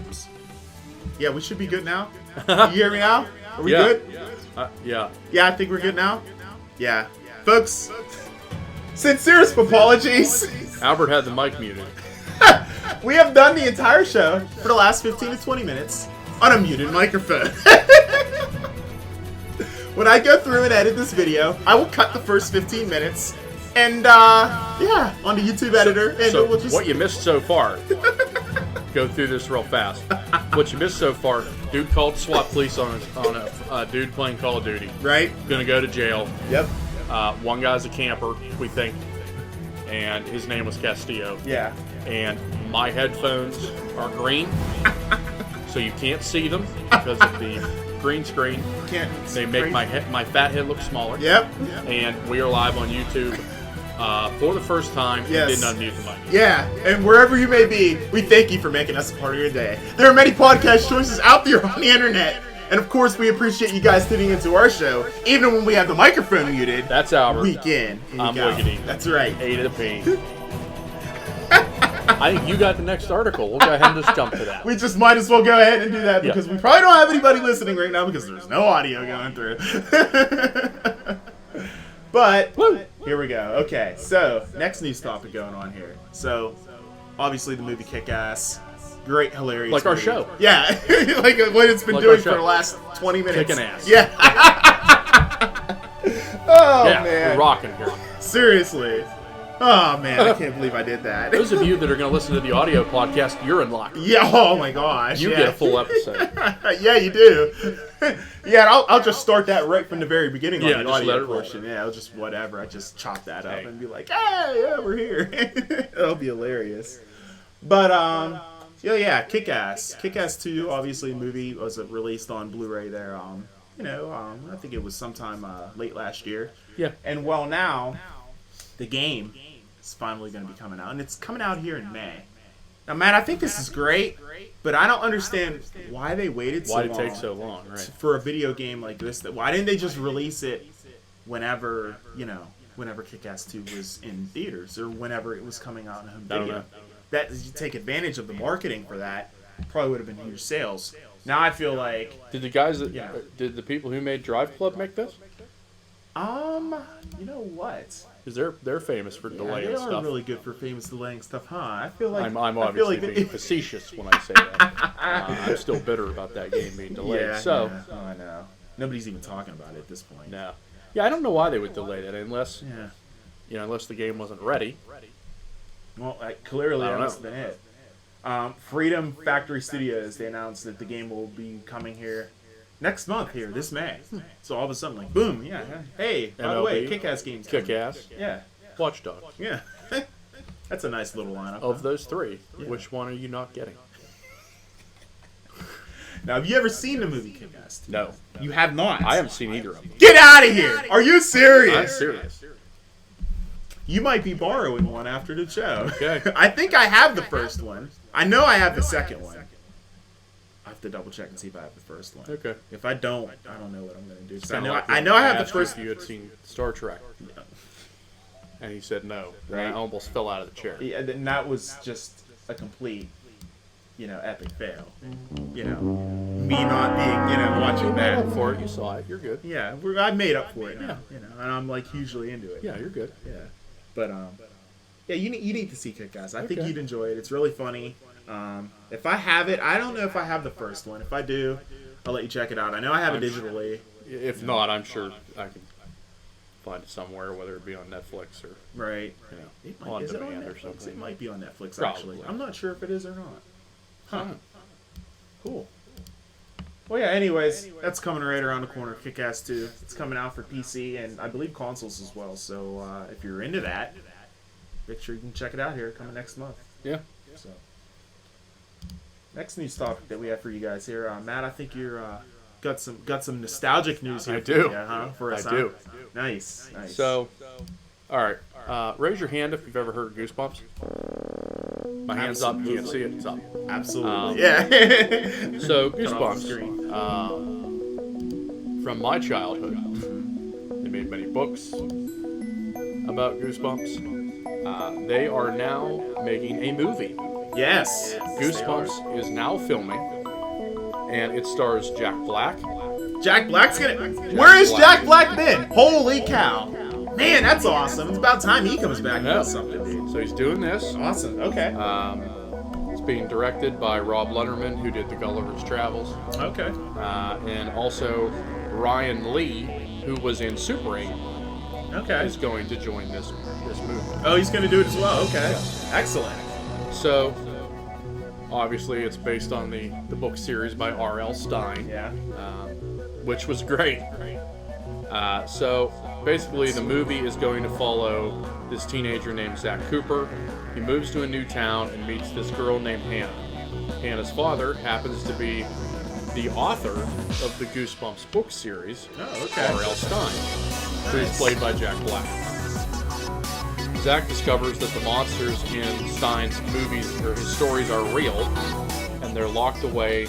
games. Yeah, we should be good now. You hear me now? Are we good? Yeah. Yeah, I think we're good now. Yeah. Folks, sincerest apologies. Albert had the mic muted. We have done the entire show for the last 15 to 20 minutes on a muted microphone. When I go through and edit this video, I will cut the first 15 minutes and, yeah, on the YouTube editor. And So we'll just... what you missed so far, go through this real fast. What you missed so far, dude called SWAT police on a dude playing Call of Duty. Right? Gonna go to jail. Yep. One guy's a camper, we think, and his name was Castillo. Yeah. And my headphones are green, so you can't see them because of the green screen. Can't... They make my fat head look smaller. Yep. And we are live on YouTube for the first time. Yes. We did not mute the mic. Yeah, and wherever you may be, we thank you for making us a part of your day. There are many podcast choices out there on the internet, and of course we appreciate you guys tuning into our show, even when we have the microphone muted. That's Albert. Week in, week I'm out. Wiggity. That's right. A to the P. I think you got the next article. We'll go ahead and just jump to that. We just might as well go ahead and do that Yeah. because we probably don't have anybody listening right now because there's no audio going through. But here we go. Okay, so next news topic going on here. So obviously the movie Kick-Ass, great, hilarious, Like our movie. show. Yeah, like what it's been Like doing our for show. the last 20 minutes. Kicking ass. Yeah. Oh Yeah, man, we're rocking here. seriously. Oh man, I can't believe I did that. Those of you that are going to listen to the audio podcast, you're in luck. Yeah. Oh my gosh. You yeah. get a full episode. Yeah, you do. Yeah, I'll just start that right from the very beginning Yeah, on the just let audio it roll. portion. Yeah, I'll just whatever. I just chop that up Hey. and be like, hey, yeah, we're here. It'll be hilarious. But yeah, Kick-Ass. Kick-Ass 2, obviously, movie was released on Blu-ray there. I think it was sometime late last year. Yeah. And well, now the game is finally going to be coming out, and it's coming out here in May. Now, man, I think this is great, but I don't understand why they waited so Why long. did it take so long, right? For a video game like this? Why didn't they just release it whenever Kick-Ass 2 was in theaters or whenever it was coming out on home I don't video? know. That you take advantage of the marketing for that, probably would have been huge sales. Now I feel like, Did the guys that Yeah. did the people who made Drive Club make this? you know what? Because they're famous for Yeah, delaying they are stuff. really good for famous delaying stuff, huh? I feel like I'm I feel obviously like being facetious when I say that. I'm still bitter about that game being delayed. Yeah, So, yeah. Oh, I know. Nobody's even talking about it at this point. no. Yeah, I don't know why they would delay that unless Yeah. unless the game wasn't ready. Well, clearly I don't that must have been it. Freedom Factory Studios, they announced that the game will be coming here next month here, this May. So all of a sudden, like, boom, yeah. Hey, by the way, MLB, Kick-Ass game's coming. Kick-Ass, Yeah, Watch Dogs. yeah. That's a nice little lineup. Of those three, which one are you not getting? Now, have you ever seen the movie Kick-Ass 2? No. You have not? I haven't seen either of them. Get out of here! Are you serious? I'm serious. You might be borrowing one after the show. Okay. I think I have the first one. I know I have the second one. I have to double check and see if I have the first one. Okay. If I don't know what I'm gonna do. 'Cause I Kinda know like I know I have the asked you first. If you had seen Star Trek, and he said no, and Right. I almost fell out of the chair. Yeah, and that was just a complete, epic fail. Me not being, watching You made up that. for it. You saw it. You're good. Yeah, I made up for it now. And I'm like hugely into it. Yeah, you're good. Yeah, but yeah, you need to see Kick-Ass. I think Okay. you'd enjoy it. It's really funny. If I have it, I don't know if I have the first one. If I do, I'll let you check it out. I know I have it I'm sure. digitally. If not, I'm sure I can find it somewhere, whether it be on Netflix or Right. It might, on Is it on demand or Netflix? something. It might be on Netflix, Probably. actually. I'm not sure if it is or not. Huh. Oh. Cool. Well, yeah, anyways, that's coming right around the corner. Kick-Ass 2. It's coming out for PC and I believe consoles as well. So if you're into that, make sure you can check it out here coming next month. Yeah. So, next news topic that we have for you guys here, Matt. I think you're got some nostalgic news here. I do. For us, I do. Nice. So, all right. Raise your hand if you've ever heard Goosebumps. My hand's up. You can't see it. It's up. Absolutely. Yeah. So, Cut off the screen. Goosebumps. From my childhood, they made many books about Goosebumps. They are now making a movie Yes. Goosebumps is now filming, and it stars Jack Black. Jack Black's gonna. Where has Jack Black been? Holy cow! Man, that's awesome. It's about time he comes back and does something, dude. So he's doing this. Awesome. Okay. It's being directed by Rob Letterman, who did The Gulliver's Travels, Okay. and also Ryan Lee, who was in Super 8, Okay. is going to join this movie. Oh, he's gonna do it as well. Okay. Excellent. So, obviously, it's based on the book series by R.L. Stein, Yeah. which was great. So, basically, the movie is going to follow this teenager named Zach Cooper. He moves to a new town and meets this girl named Hannah. Hannah's father happens to be the author of the Goosebumps book series, Oh, okay. R.L. Stein, who is played by Jack Black. Zach discovers that the monsters in Stein's movies or his stories are real, and they're locked away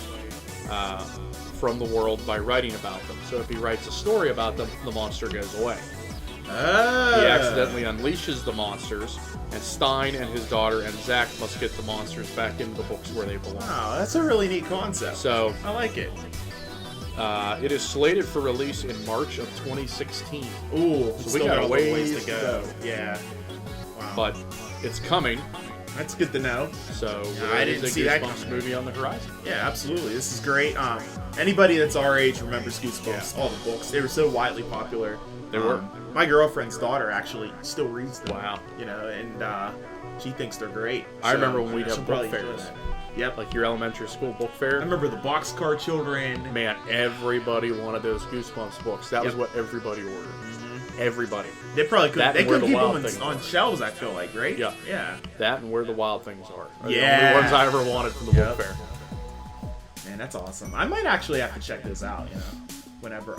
from the world by writing about them. So if he writes a story about them, the monster goes away. Oh. He accidentally unleashes the monsters, and Stein and his daughter and Zach must get the monsters back into the books where they belong. Wow, that's a really neat concept. So I like it. it is slated for release in March of 2016. Ooh, So we still got a a ways ways to go. Yeah. Wow. But it's coming, That's good to know. so I there didn't is a see that Goosebumps coming. movie on the horizon. Yeah, absolutely. This is great. Anybody that's our age remembers Goosebumps. Yeah. All the books. They were so widely popular. They were. My girlfriend's daughter actually still reads them. Wow. You know, and she thinks they're great. I remember when we'd have she'll book probably enjoy fairs. that. Yep. Like your elementary school book fair. I remember the Boxcar Children. Man, everybody wanted those Goosebumps books. That was Yep. what everybody ordered. Everybody. They probably That couldn't. They and Where couldn't the keep them Wild Things on Are. shelves. I feel like, right? Yeah. Yeah. That and Where the Wild Things Are. Are Yeah. The only ones I ever wanted from the Yep. book fair. Man, that's awesome. I might actually have to check this out. Whenever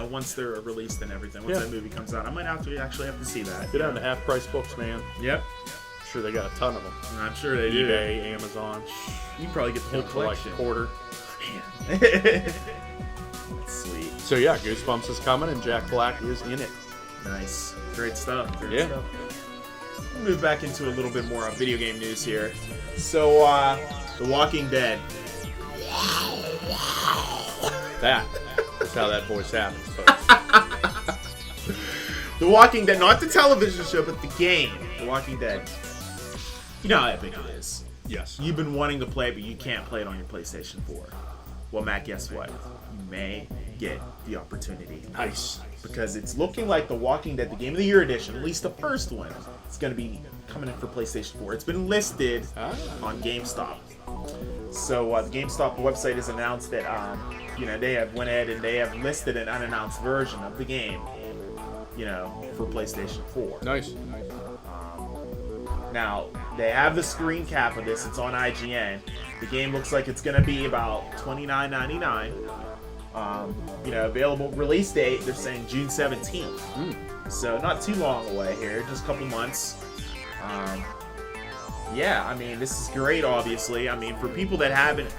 once they're released and everything, once Yeah. that movie comes out, I might actually have to see that. Get on the half price books, man. Yep. I'm sure they got a ton of them. I'm sure they do. eBay, Amazon. You can probably get the whole For like collection. a quarter. Man. Sweet. So yeah, Goosebumps is coming and Jack Black is in it. Nice. Great stuff. Great Yeah. stuff. We'll move back into a little bit more video game news here. So, The Walking Dead. That is how that voice happens, folks. The Walking Dead, not the television show, but the game. The Walking Dead. You know how epic it is. Yes. You've been wanting to play it, but you can't play it on your PlayStation 4. Well, Matt, guess what? You may get the opportunity. Nice. Because it's looking like The Walking Dead, the Game of the Year edition, at least the first one, is going to be coming in for PlayStation 4. It's been listed on GameStop. So the GameStop website has announced that they have went ahead and they have listed an unannounced version of the game, for PlayStation 4. Nice. Now, they have the screen cap of this. It's on IGN. The game looks like it's going to be about $29.99. Available release date, they're saying June 17th. So not too long away here, just a couple months. This is great, obviously. For people that haven't,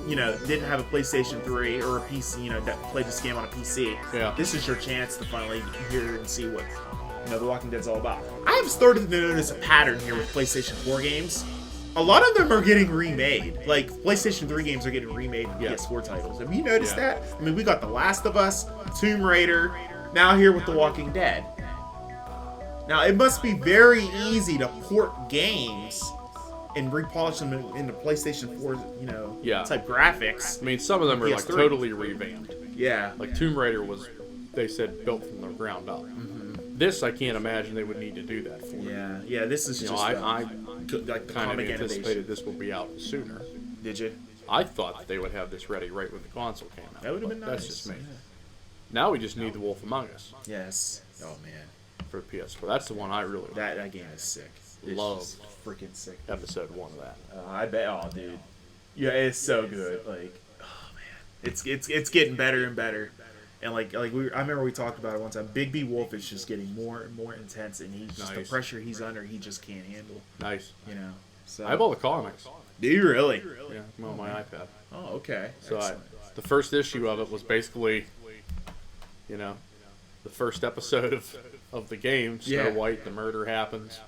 didn't have a PlayStation 3 or a PC, that played this game on a PC, Yeah. this is your chance to finally hear and see what, The Walking Dead's all about. I have started to notice a pattern here with PlayStation 4 games. A lot of them are getting remade. Like, PlayStation 3 games are getting remade in Yeah. PS4 titles. Have you noticed Yeah. that? We got The Last of Us, Tomb Raider, now here with The Walking Dead. Now, it must be very easy to port games and repolish them into PlayStation 4, Yeah. type graphics. I mean, some of them are like PS3. totally revamped. Yeah. Like Tomb Raider was, they said, built from the ground up. This, I can't imagine they would need to do that for. Yeah, this is just I like the kind of comic anticipated animation. this would be out sooner. Did you? I thought that they would have this ready right when the console came out. That would have been but nice. That's just me. Now we just need The Wolf Among Us Yes. Oh man, for PS4. That's the one I really that game is sick. It's Love. just freaking sick. episode 1 of that. I bet. Oh, dude. Yeah, it's so good. Like, oh man, it's getting better and better. And I remember we talked about it one time. Big B Wolf is just getting more and more intense, and he's just the Nice. pressure he's under, he just can't handle. Nice. So I have all the comics. do you really? Yeah, I'm on my iPad. Oh, okay. So Excellent. the first issue of it was basically, the first episode of the game. Snow Yeah. White, the murder happens.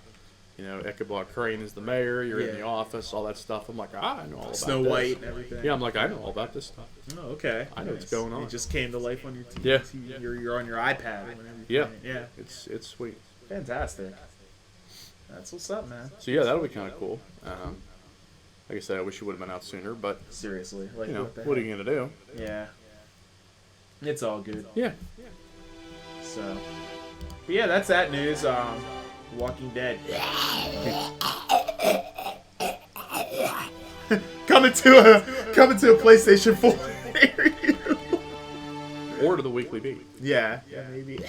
Ichabod Crane is the mayor. You're in Yeah. the office, all that stuff. I'm like, I know all about Snow this. White and everything. Yeah, I'm like, I know all about this stuff. Oh, okay. I know what's Nice. going on. It just came to life on your TV. Yeah. You're on your iPad. Whenever Yeah. Yeah. It's sweet. Fantastic. That's what's up, man. So yeah, that'll be kind of cool. Like I said, I wish it would have been out sooner, but Seriously. Like, what are you gonna do? Yeah. It's all good. Yeah. So. But yeah, that's that news. Walking Dead. coming to a PlayStation 4 near you. Or to the Weekly Beat. Yeah, maybe.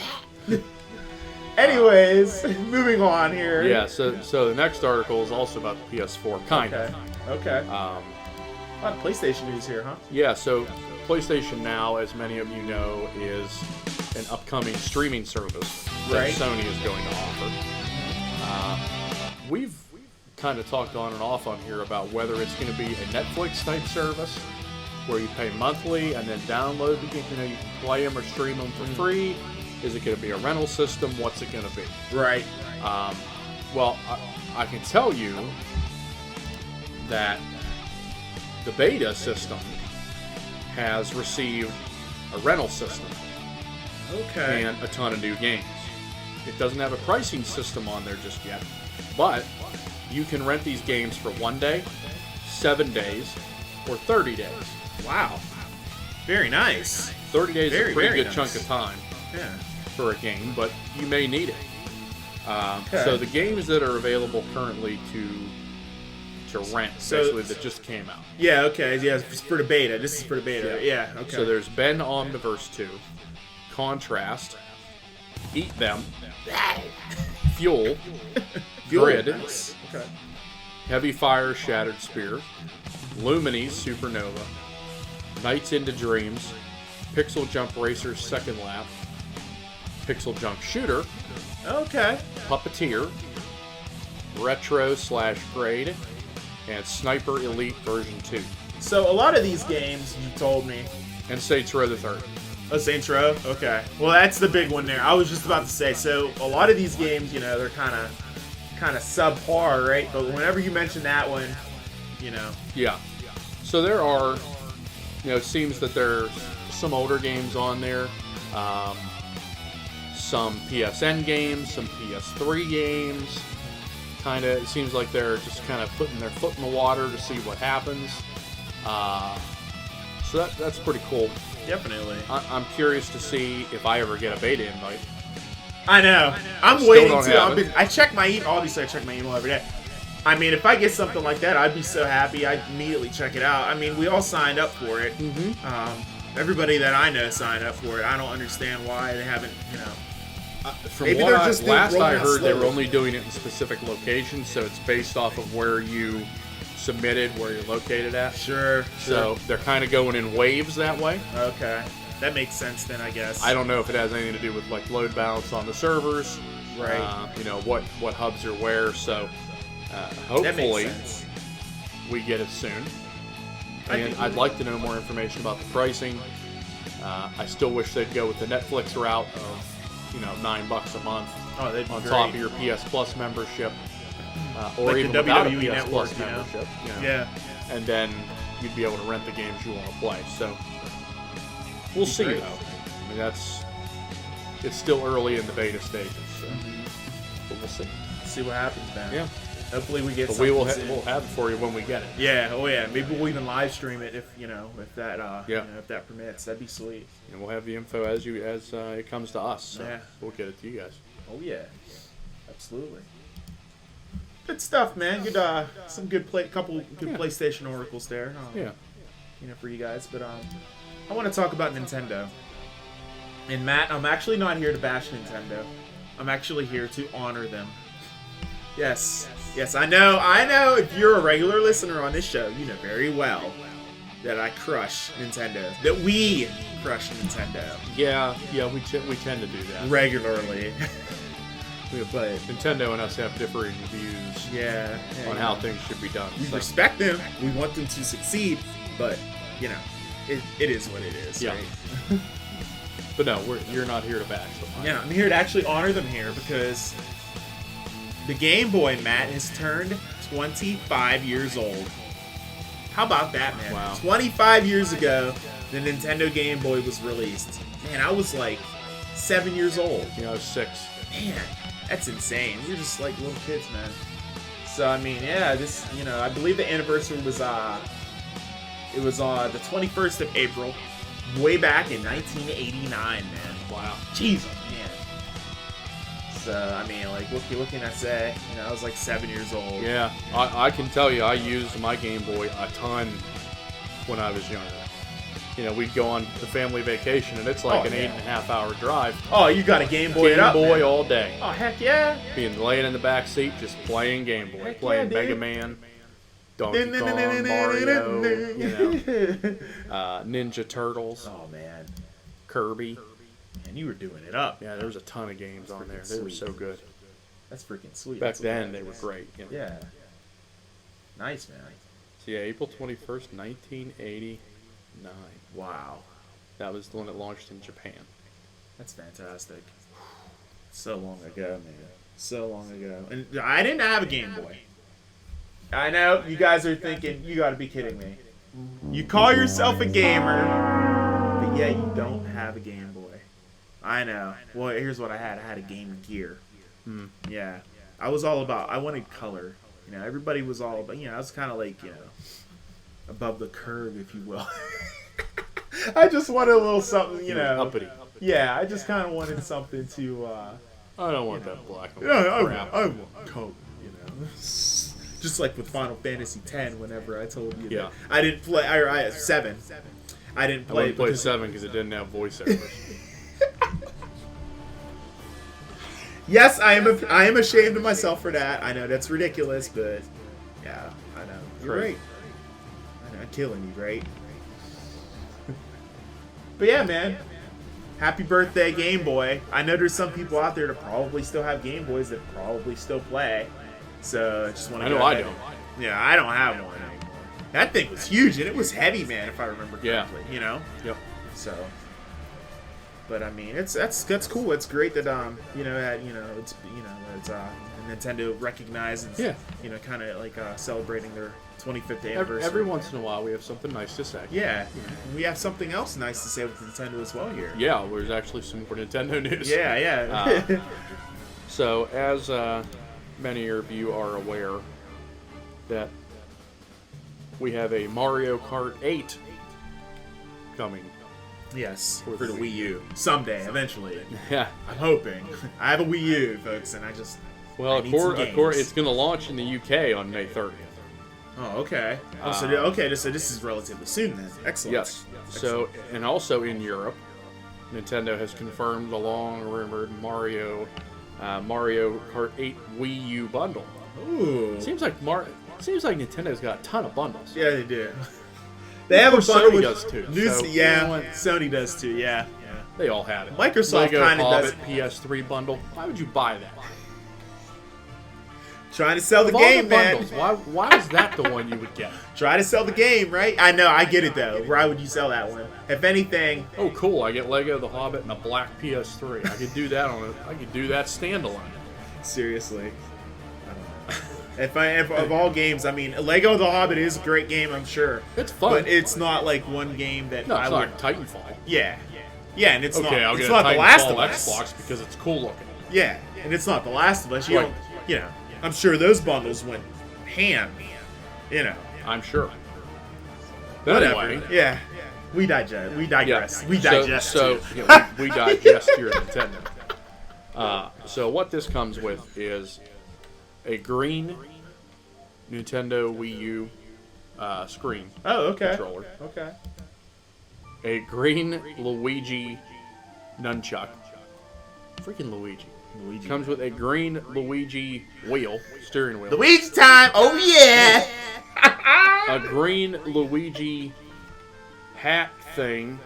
Anyways, moving on here. Yeah. So the next article is also about the PS4, kind of. Okay. Um, A lot of PlayStation news here, huh? Yeah, so PlayStation Now, as many of you know, is an upcoming streaming service that Right. Sony is going to offer. We've kind of talked on and off on here about whether it's going to be a Netflix type service where you pay monthly and then download the game. You can play them or stream them for free. Is it going to be a rental system? What's it going to be? Right. Well, I can tell you that the beta system has received a rental system Okay. and a ton of new games. It doesn't have a pricing system on there just yet, but you can rent these games for 1 day, 7 days, or 30 days. Wow. Very nice. 30 days is Very, a pretty very good nice. chunk of time Yeah. for a game, but you may need it. Okay. So the games that are available currently to rent, So- basically, that just came out. Yeah, okay. Yeah, it's for the beta. This is for the beta. Yeah, okay. So there's Ben Omniverse 2, Contrast, Eat Them, Fuel, Grid, Nice. Okay. Heavy Fire Shattered Spear, Luminis Supernova, Nights into Dreams, Pixel Jump Racer Second Lap, Pixel Jump Shooter, Okay. Puppeteer, Retro/Grade, and Sniper Elite version 2. So a lot of these games, you told me. And Saints Row the Third. Oh, Saints Row? Okay. Well, that's the big one there. I was just about to say, so a lot of these games, they're kind of subpar, right? But whenever you mention that one, Yeah. So there are, it seems that there's some older games on there, some PSN games, some PS3 games. It seems like they're just kind of putting their foot in the water to see what happens. So that's pretty cool. definitely. I'm curious to see if I ever get a beta invite. I know. I'm Still waiting don't to. have it. I check my email. Obviously, I check my email every day. I mean, if I get something like that, I'd be so happy. I'd immediately check it out. I mean, we all signed up for it. Mm-hmm. Everybody that I know signed up for it. I don't understand why they haven't, From Maybe what they're just last rolling I out heard, they were slowly. only doing it in specific locations, so it's based off of where you submitted, where you're located at. Sure. So they're kind of going in waves that way. Okay. That makes sense then, I guess. I don't know if it has anything to do with like load balance on the servers, Right. What hubs are where. So That hopefully makes sense. we get it soon. I And think I'd we- like to know more information about the pricing. I still wish they'd go with the Netflix route of $9 a month Oh, that'd be on great. top of your PS Plus membership, or Like the even without a WWE PS Network, Plus you know? membership. Yeah. And then you'd be able to rent the games you want to play. So we'll see great. though. I mean, it's still early in the beta stages, so but we'll see. See what happens, man. Yeah, Hopefully we get but something we'll soon. have it for you when we get it. Yeah, oh yeah. Maybe we'll even live stream it if if that Yeah. if that permits. That'd be sweet. And we'll have the info as it comes to us. So Yeah. we'll get it to you guys. Oh yeah. Absolutely. Good stuff, man. Good some good couple good Yeah. PlayStation oracles there. Yeah. For you guys, but I want to talk about Nintendo. And Matt, I'm actually not here to bash Nintendo. I'm actually here to honor them. Yes, I know. If you're a regular listener on this show, you know very well that I crush Nintendo. That we crush Nintendo Yeah, we tend to do that. regularly. But Nintendo and us have differing views yeah, on how things should be done. we So, respect them. We want them to succeed, but it is what it is. Yeah. Right? but no, you're not here to bash them. Yeah, I'm here to actually honor them here because The Game Boy, Matt, has turned 25 years old. How about that, man? Wow. 25 years ago, the Nintendo Game Boy was released. Man, I was like 7 years old. You know, I was 6. Man, that's insane. We're just like little kids, man. So, I mean, yeah, this, you know, I believe the anniversary was, it was the 21st of April, way back in 1989, man. Wow. Jesus, man. So, I mean, like, what can I say? You know, I was like 7 years old. Yeah, I can tell you, I used my Game Boy a ton when I was younger. You know, we'd go on the family vacation, and it's like Oh, an yeah. 8.5-hour drive. Oh, you got a Game Boy Game up, Boy man. all day. Oh, heck yeah. Being laying in the back seat, just playing Game Boy, Heck playing yeah, Mega dude. Man, Donkey Kong, Mario, you know, Ninja Turtles, Oh, man. Kirby. Man, you were doing it up. Yeah, there was a ton of games on there. freaking They were sweet. so good. That's freaking sweet. Back That's then, what they were great. You know? Yeah. Nice, man. So yeah, April 21st, 1989. Wow. That was the one that launched in Japan. That's fantastic. So long ago, man. So long ago. And I didn't have a Game Boy. I know, you guys are thinking, you gotta be kidding me. You call yourself a gamer, but yet you don't have a Game Boy. I know. Well, here's what I had. I had a Game Gear. Yeah. I was all about, I wanted color. You know, everybody was all about, you know, I was kind of like, you know, above the curve, if you will. I just wanted a little something, you know. Uppity. Yeah, I just kind of wanted something to, I don't want that black and yeah, white crap. I want color, you know. Just like with Final Fantasy X, whenever I told you Yeah. that I didn't play, I 7. I didn't I play wouldn't play because 7 because it didn't have voiceovers. yes, I am ashamed of myself for that. I know that's ridiculous, but yeah, I know. You're Crazy. right. I know, I'm killing you, right? But yeah, man. Happy birthday, Game Boy. I know there's some people out there that probably still have Game Boys that probably still play. So I just want to I know I don't. Yeah, I don't have one anymore. That thing was huge, and it was heavy, man, if I remember Yeah. correctly. You know? Yep. So, but I mean, that's cool. It's great that you know that it's Nintendo recognizes Yeah. kind of like celebrating their 25th anniversary. Every once in a while, we have something nice to say. Yeah, and we have something else nice to say with Nintendo as well here. Yeah, there's actually some more Nintendo news. Yeah, yeah. So, as many of you are aware, that we have a Mario Kart 8 coming. Yes, For for the the Wii U someday, eventually. Yeah. I'm hoping. I have a Wii U, folks, and I just Well, I need some games. it's going to launch in the UK on May 30th. Oh, okay. So this is relatively soon then. Excellent. Yes. So, and also in Europe, Nintendo has confirmed the long-rumored Mario Kart 8 Wii U bundle. Ooh. Seems like Nintendo's got a ton of bundles. Yeah, they do. They have a course, bundle Sony with does too, New, so, yeah, you know what? Sony does too. Yeah. They all have it. Microsoft Lego kinda does Hobbit PS3 bundle. Why would you buy that? Trying to sell the Of all game, the man. bundles, why is that the one you would get? Try to sell the game, right? I know. I get it though. Why would you sell that one? If anything, Oh, cool! I get Lego the Hobbit and a black PS3. I could do that I could do that standalone. seriously. I don't know. If of all games, I mean, Lego The Hobbit is a great game, I'm sure. It's fun. But it's not like one game that No, I it's would. not Titanfall. Yeah, yeah, and it's Okay, I'll not. It's get a not The Last Titanfall of Us. Xbox because it's cool looking. Yeah, and it's not The Last of Us. You Right. don't. You know, I'm sure those bundles went ham. You know. I'm sure. But Whatever. anyway, Yeah. We digest. We digress. We digest. So, too. yeah, we digest here at Nintendo. So what this comes with is a green Nintendo Wii U screen Oh, okay. controller, Okay. a green Luigi nunchuck. Freaking Luigi. Luigi. Comes with a green Luigi steering wheel. Luigi time. Oh yeah. A green Luigi hat thing.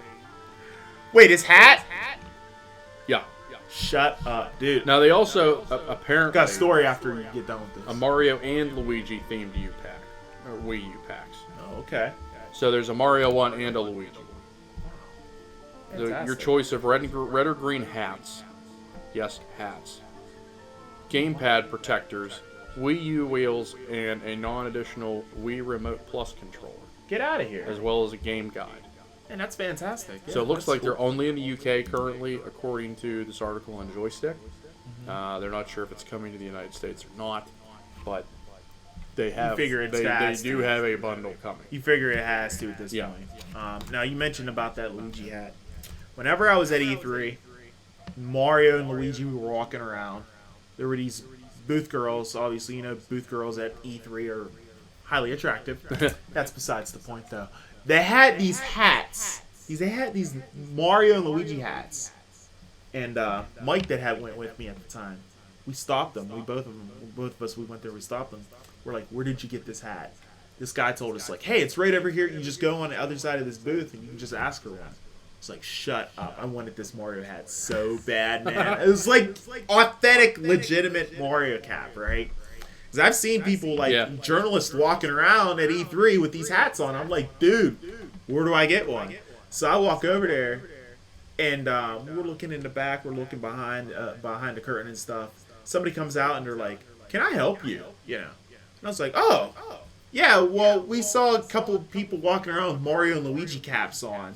Wait, his hat? Yeah. Shut up, dude. Now they also apparently Got a story after you get done with a this. Mario and Luigi themed U pack or Wii U packs. Oh, okay. So there's a Mario one and a Luigi. Your Fantastic. choice of red or green hats. Yes, hats. gamepad protectors, Wii U wheels, and a non-additional Wii Remote Plus controller, Get out of here. as well as a game guide. And that's fantastic. So it looks that's like cool. they're only in the UK currently, according to this article on Joystick. They're not sure if it's coming to the United States or not, but they have. figure it's they fast. do have a bundle coming. You figure it has to at this Yeah. point. Now, you mentioned about that Luigi hat. Whenever I was at E3, Mario and Luigi were walking around. There were these booth girls. Obviously, you know, booth girls at E3 are highly attractive. That's besides the point, though. They had these hats. They had these Mario and Luigi hats. And Mike that went with me at the time, we stopped them. Both of us, we went there. We stopped them. We're like, "Where did you get this hat?" This guy told us, like, "Hey, it's right over here. You just go on the other side of this booth and you can just ask around." It's like, shut up. I wanted this Mario hat so bad, man. It was like authentic, legitimate Mario cap, right? Because I've seen people, like, journalists walking around at E3 with these hats on. I'm like, dude, where do I get one? So I walk over there, and we're looking in the back. We're looking behind the curtain and stuff. Somebody comes out, and they're like, "Can I help you?" You know. And I was like, "Oh, yeah, well, we saw a couple of people walking around with Mario and Luigi caps on.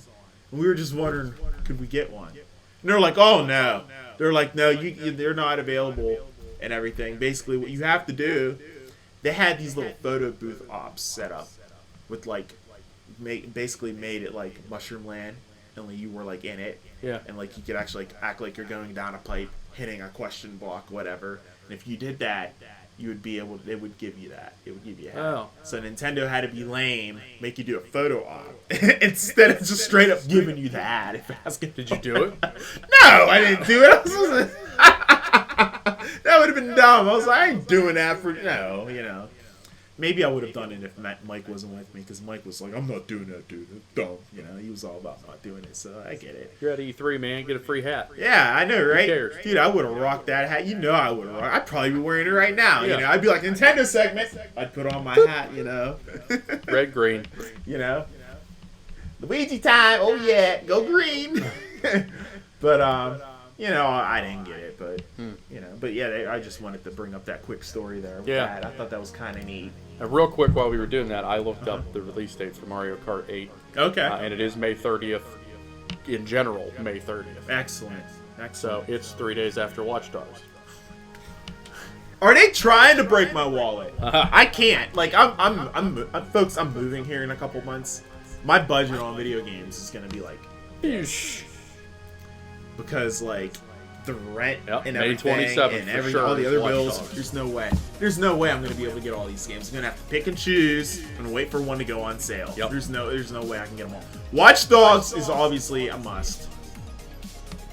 And we were just wondering, could we get one?" And they're like, "Oh, no." They're like, "No, they're not available," and everything. Basically, what you have to do, they had these little photo booth ops set up with, like, basically made it like Mushroom Land, only you were, like, in it. Yeah. And, like, you could actually, like, act like you're going down a pipe, hitting a question block, whatever. And if you did that, you would be able. They would give you that. It would give you a hat. Oh. So Nintendo had to be lame, make you do a photo op instead of just straight up giving you the hat. If asking, Did you do it? No, I didn't do it. That would have been dumb. I was like, I ain't doing that for no, you know. Maybe I would have done it if Mike wasn't with me, because Mike was like, "I'm not doing that, dude. It's dumb." You know, he was all about not doing it, so I get it. You're at E3, man. Get a free hat. Yeah, I know, right? cares? Dude, I would have rocked that hat. You know I would have rocked. I'd probably be wearing it right now. Yeah. You know, I'd be like, Nintendo segment. I'd put on my hat, you know. Red, green. You know. Luigi time. Oh, yeah. Go green. But, you know, I didn't get it, but, you know. But, yeah, I just wanted to bring up that quick story there with Yeah. that. I thought that was kind of neat. And real quick, while we were doing that, I looked up the release date for Mario Kart 8. Okay. And it is May 30th. In general, May 30th. Excellent. So it's 3 days after Watch Dogs. Are they trying to break my wallet? I can't. Like, folks, I'm moving here in a couple months. My budget on video games is gonna be like, Eesh. because like the rent Yep, and May everything 27th and for sure all the is other Watch bills. Dogs. There's no way. There's no way I'm gonna be able to get all these games. I'm gonna have to pick and choose. I'm gonna wait for one to go on sale. Yep. There's no way I can get them all. Watch Dogs is obviously a must.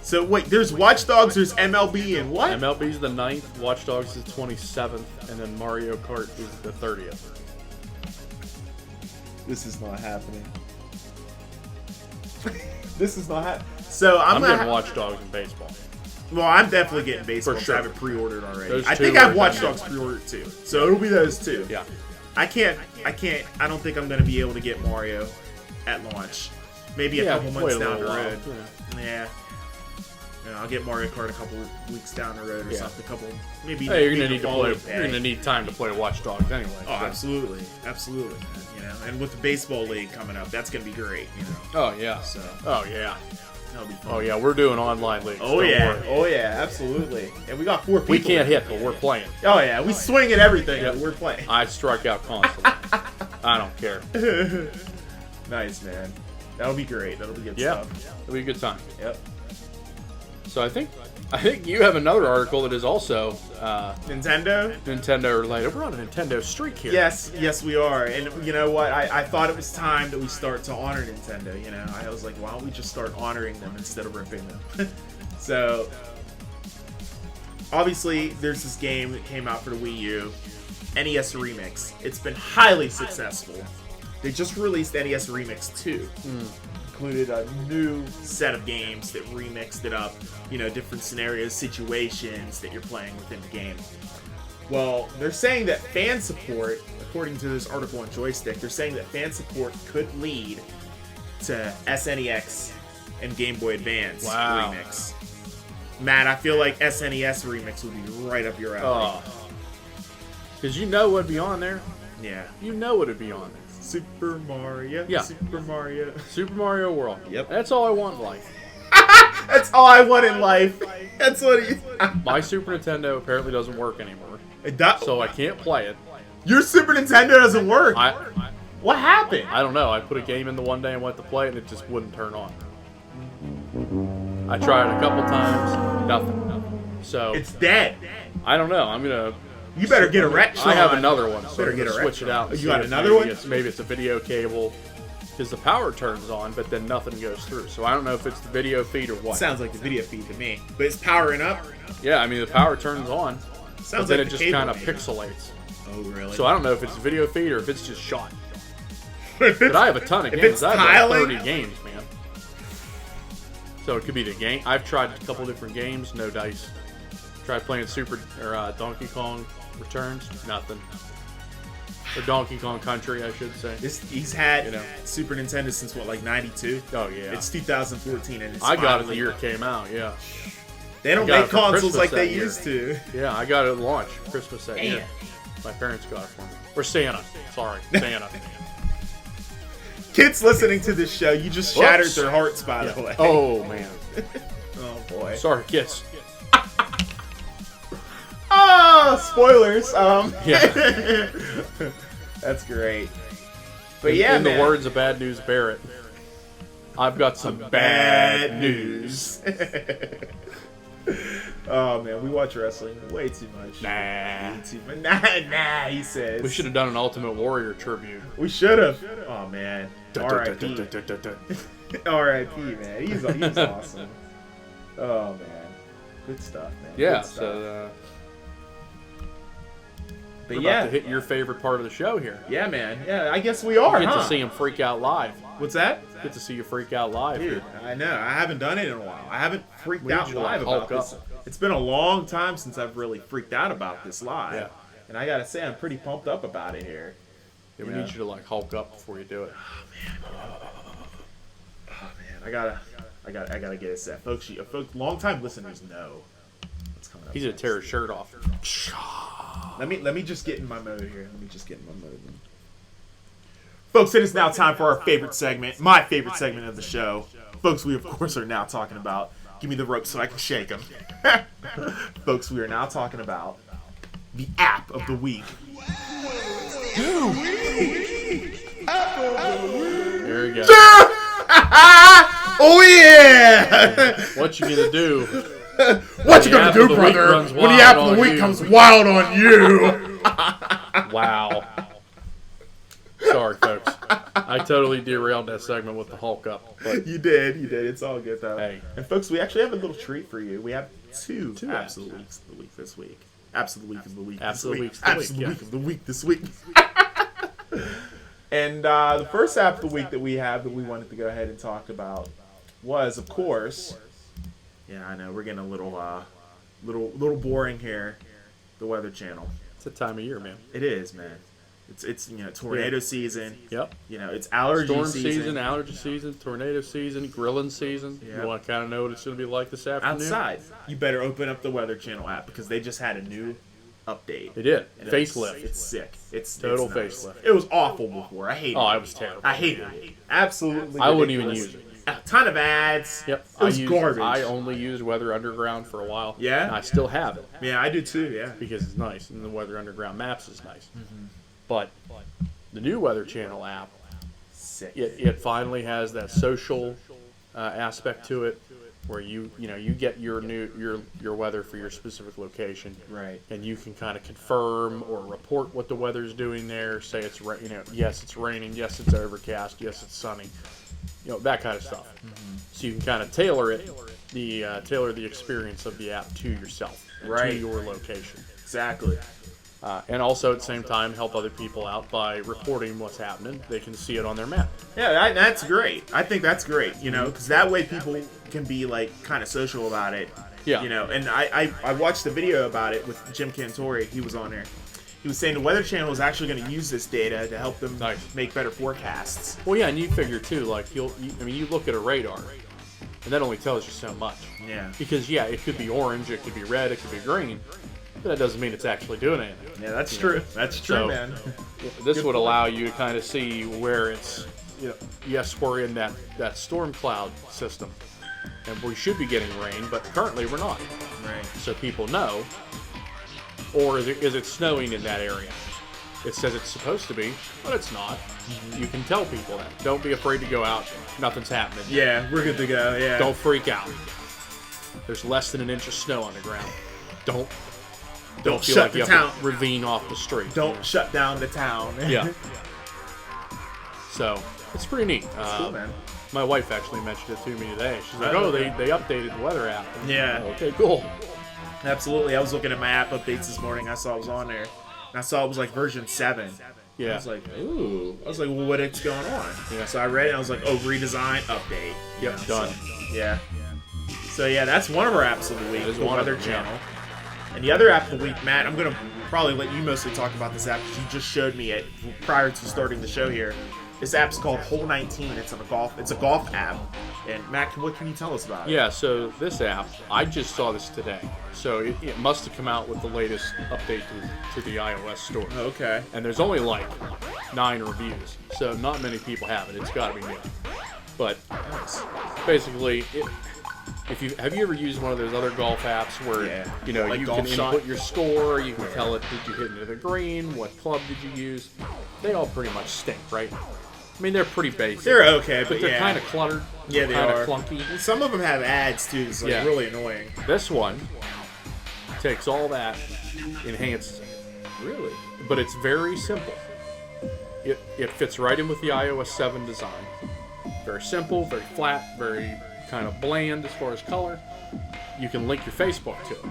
So wait, there's Watch Dogs, there's MLB, and what? MLB's the 9th, Watch Dogs is the 27th, and then Mario Kart is the 30th. This is not happening. This is not happening. So I'm gonna getting Watch Dogs in baseball. Well, I'm definitely getting baseball For because sure. I have it pre-ordered already. Those I two think I have are Watch done. Dogs pre-ordered too. So it'll be those two. Yeah. I don't think I'm going to be able to get Mario at launch. Maybe a couple months wait a down the little while, road. Yeah. I'll get Mario Kart a couple weeks down the road or Yeah. something. Maybe. Hey, you're maybe gonna need to following play. day. You're gonna need time to play Watch Dogs anyway. Oh, so. absolutely, absolutely. You know, and with the baseball league coming up, that's gonna be great. You know, Oh yeah. so Oh yeah. that'll be fun. Oh yeah. We're doing online leagues. Oh Don't yeah. worry. Oh yeah. Absolutely. And we got 4 people. We can't in. hit, but we're playing. Oh yeah. We swing at everything. Yep. But we're playing. I strike out constantly. I don't care. Nice, man. That'll be great. That'll be good Yeah. stuff. It'll be a good time. Yep. So I think you have another article that is also Nintendo? Nintendo related. We're on a Nintendo streak here. Yes, we are. And you know what? I thought it was time that we start to honor Nintendo. You know, I was like, why don't we just start honoring them instead of ripping them? So, obviously, there's this game that came out for the Wii U, NES Remix. It's been highly successful. They just released NES Remix 2. Included a new set of games that remixed it up, you know, different scenarios, situations that you're playing within the game. Well, they're saying that fan support, according to this article on Joystick, they're saying that fan support could lead to SNEX and Game Boy Advance Wow. remix. Matt, I feel like SNES remix would be right up your alley. Because you know what'd be on there. Yeah. You know what'd be on there. Super Mario. Yeah. Super Mario. Super Mario World. Yep. That's all I want in life. That's all I want in life. That's what he... My Super Nintendo apparently doesn't work anymore, It does. so I can't play it. Your Super Nintendo doesn't work. What happened? I don't know. I put a game in the one day and went to play it, and it just wouldn't turn on. I tried it a couple times, nothing. So It's dead. I don't know. I'm gonna. You better get a wreck. I have another one, so Better I'm get gonna a switch it out. and You see got if another maybe one? Maybe it's a video cable, because the power turns on, but then nothing goes through. So I don't know if it's the video feed or what. Sounds like the video feed to me. But it's powering up. Yeah, I mean the power turns on, Sounds but then like it the just cable kind of maybe. pixelates. Oh, really? So I don't know if it's video feed or if it's just shot. If But I have a ton of if games. it's I have like tiling- 30 games, man. So it could be the game. I've tried a couple different games, no dice. Tried playing Donkey Kong Returns, nothing. Or Donkey Kong Country, I should say. He's had You know. Super Nintendo since what, like 92? Oh yeah. It's 2014, and it's I got it the finally- year it came out. Yeah. They don't got make it for consoles Christmas like they that year. used to. Yeah, I got it at launch, Christmas that year. Damn. My parents got it for me. Or Santa. Sorry, Santa. Kids listening to this show, you just shattered Whoops. their hearts, by the way. Oh man. Oh, boy. Sorry, kids. Oh, spoilers. Yeah. That's great. But yeah, in man. the words of Bad News Barrett, I've got some bad news. Oh man, we watch wrestling way too much. Nah. Way too much. Nah, he says. We should have done an Ultimate Warrior tribute. We should have. Oh man. R.I.P. R.I.P. Man, he's awesome. Oh man, good stuff, man. Yeah, Good stuff. so but we're yeah, about to hit your favorite part of the show here. yeah, man. Yeah, I guess we are. You get huh? to see him freak out live. What's that? Get to see you freak out live. Dude, here. I know. I haven't done it in a while. I haven't freaked We out need you to, live like, about Hulk this. up. It's been a long time since I've really freaked out about this live. Yeah. And I gotta say, I'm pretty pumped up about it here. Yeah, we Yeah. need you to like Hulk up before you do it. Oh man, I gotta get it set, folks. Long time listeners know what's coming up. He's gonna next. tear his shirt off. Let me just get in my mode here. Folks, it is now time for our favorite segment, my favorite segment of the show. Folks, we of course are now talking about give me the rope so I can shake them. Folks, we are now talking about the app of the week. There you go. Oh yeah! What you gonna do? What you The gonna app do, of the week brother? runs When the wild app of the on week you. comes wild on you. Wow. Sorry, folks. I totally derailed that segment with the Hulk up. But You did. It's all good though. Hey. And folks, we actually have a little treat for you. We have two Two apps of apps. the weeks of the week this week. Apps of the week of the week. Apps this of the week. weeks of the Apps week, of the yeah. week of the week this week. And the first app of the week that we have that we wanted to go ahead and talk about was, of course, yeah, I know we're getting a little boring here. The Weather Channel. it's the time of year, man. It is, man. It's tornado Yeah. season. Yep. It's allergy Storm season. season, allergy season, tornado season, grilling season. Yeah. You want to kind of know what it's going to be like this afternoon? Outside, you better open up the Weather Channel app because they just had a new update. They did. And Facelift. It's sick. It's Total nice. facelift. It was awful before. I hated Oh, it. it was terrible. I hated it. Absolutely. I wouldn't even ridiculous. use it. A ton of ads. Yep. It was garbage. I only used Weather Underground for a while. Yeah? And I still have it Yeah, I do too. Yeah. because it's nice, and the Weather Underground Maps is nice. Mm-hmm. But the new Weather Channel app, Sick. it finally has that social aspect to it, where you get your weather for your specific location, Right. and you can kind of confirm or report what the weather's doing there. Say it's yes it's raining, yes it's overcast, yes it's sunny, that kind of stuff. Mm-hmm. So you can kind of tailor the experience of the app to yourself, and Right. to your location. Exactly. And also at the same time help other people out by reporting what's happening. They can see it on their map. Yeah, that's great. I think that's great. Because that way people can be like kind of social about it. Yeah. And I watched the video about it with Jim Cantori. He was on there. He was saying the Weather Channel is actually going to use this data to help them Nice. make better forecasts. Well, yeah, and you figure too, like you look at a radar, and that only tells you so much. Yeah. Because it could be orange, it could be red, it could be green, but that doesn't mean it's actually doing anything. Yeah, that's true. That's true, So, man. This would allow you to kind of see where it's, yes, we're in that storm cloud system, and we should be getting rain, but currently we're not. Right. So people know. Or is it snowing in that area? It says it's supposed to be, but it's not. You can tell people that. Don't be afraid to go out. Nothing's happening. Yeah, we're good to go. Yeah. Don't freak out. There's less than an inch of snow on the ground. Don't feel shut like the you town. have to ravine off the street. Don't shut down the town. Yeah. So it's pretty neat. Cool, man. My wife actually mentioned it to me today. She's like, Oh, they okay. updated the weather app. Yeah. Okay, cool. Absolutely. I was looking at my app updates this morning. I saw it was on there. And I saw it was like version 7. Yeah. I was like, ooh. I was like, well, what's going on? Yeah. So I read it and I was like, oh, redesign, update. Yep, done. So, yeah. So yeah, that's one of our apps of the week, That is the one of Weather them, yeah. Channel. And the other app of the week, Matt, I'm going to probably let you mostly talk about this app because you just showed me it prior to starting the show here. This app's called Hole 19. It's a golf app. And Matt, what can you tell us about it? Yeah, so this app, I just saw this today. So it must have come out with the latest update to the iOS store. Okay. And there's only like 9 reviews, so not many people have it. It's got to be new. But Nice. basically, have you ever used one of those other golf apps where Yeah. Like you Golf can Shot? input your score, you can tell it did you hit into the green, what club did you use? They all pretty much stink, right? I mean, they're pretty basic. They're okay, but they're yeah. kind of cluttered. Yeah, they kind are. of clunky. And some of them have ads too. It's like Yeah. really annoying. This one takes all that, enhances it. Really? But it's very simple. It fits right in with the iOS 7 design. Very simple, very flat, very kind of bland as far as color. You can link your Facebook to it.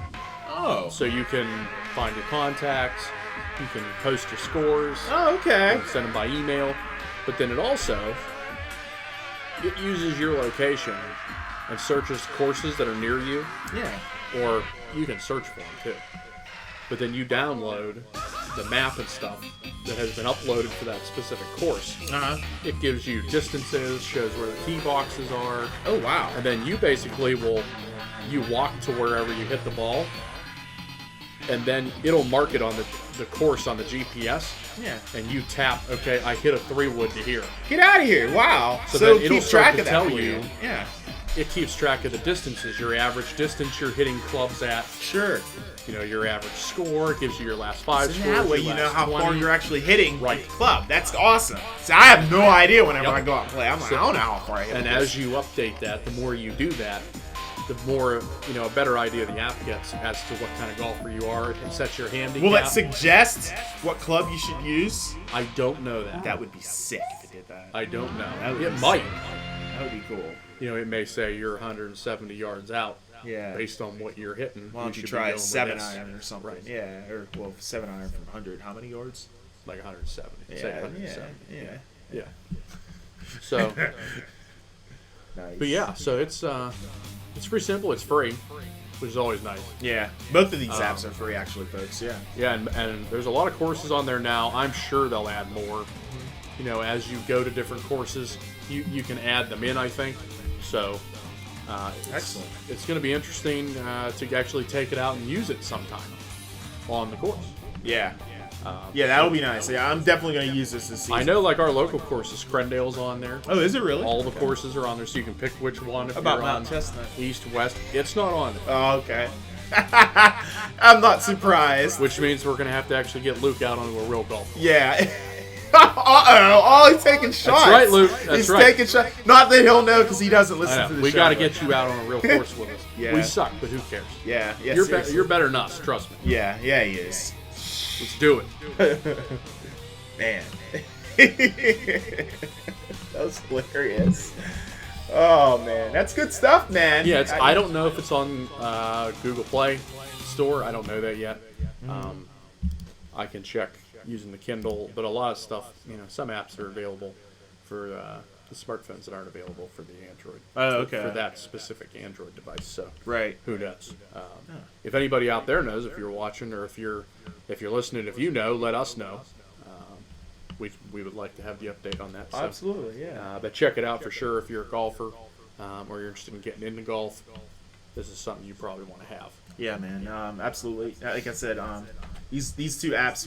Oh. So you can find your contacts, you can post your scores, Oh, okay. send them by email, but then it uses your location and searches courses that are near you, Yeah. or you can search for them too. But then you download the map and stuff that has been uploaded for that specific course. Uh huh. It gives you distances, shows where the tee boxes are, Oh wow. and then you basically you walk to wherever you hit the ball, and then it'll mark it on the course on the GPS, Yeah. and you tap, okay, I hit a 3-wood to here. Get out of here! Wow. So So, then it it'll keeps start track to of that tell for you. Yeah. It keeps track of the distances, your average distance you're hitting clubs at, Sure. your average score. It gives you your last 5 So scores. that way your you know last how far 20. you're actually hitting Right. the club. That's awesome. So I have no idea whenever Yep. I go out and play. I'm like, So- I don't know how far I hit. And this. as you update that, the more you do that, the more, a better idea the app gets as to what kind of golfer you are. It sets your handicap. Will it suggest what club you should use? I don't know that. That would be sick if it did that. I don't know. That would It be might. That would be cool. It may say you're 170 yards out Yeah. based on what you're hitting. Why don't you should be try going a with 7-iron or something? Right. Yeah, or 7-iron from 100. How many yards? Like 170. Say Yeah, 170. yeah. Yeah. So, Nice. but yeah, so it's pretty simple. It's free, which is always nice. Yeah, both of these apps are free, actually, folks. Yeah. Yeah, and there's a lot of courses on there now. I'm sure they'll add more. As you go to different courses, you can add them in, I think. So, Excellent. It's going to be interesting to actually take it out and use it sometime on the course. Yeah. Yeah, that'll be nice. Yeah, I'm definitely going to use this season. I know, like our local courses, Crendale's on there. Oh, is it really? All the courses are on there, so you can pick which one. If About you're Mount on Chestnut. East, West, it's not on there. Oh, okay. I'm not surprised. Which means we're going to have to actually get Luke out onto a real golf course. Yeah. Uh-oh. Oh, he's taking shots. right, Luke. That's he's right. taking shots. Not that he'll know because he doesn't I listen know. to the We show. got to get you out on a real course with us. Yeah. We suck, but who cares? Yeah. Yeah. You're, seriously. you're better than us, trust me. Yeah. Yeah, he is. Let's do it. Man. That was hilarious. Oh, man. That's good stuff, man. Yeah, I don't know if it's on Google Play Store. I don't know that yet. I can check using the Kindle, but a lot of stuff, some apps are available for the smartphones that aren't available for the Android. Oh, okay. For that specific Android device. So Right. who knows? If anybody out there knows, if you're watching or if you're listening, if you know, let us know. We would like to have the update on that. So, Absolutely, yeah. but check it out for sure if you're a golfer. or you're interested in getting into golf, this is something you probably want to have. Yeah, man. Absolutely. Like I said, these two apps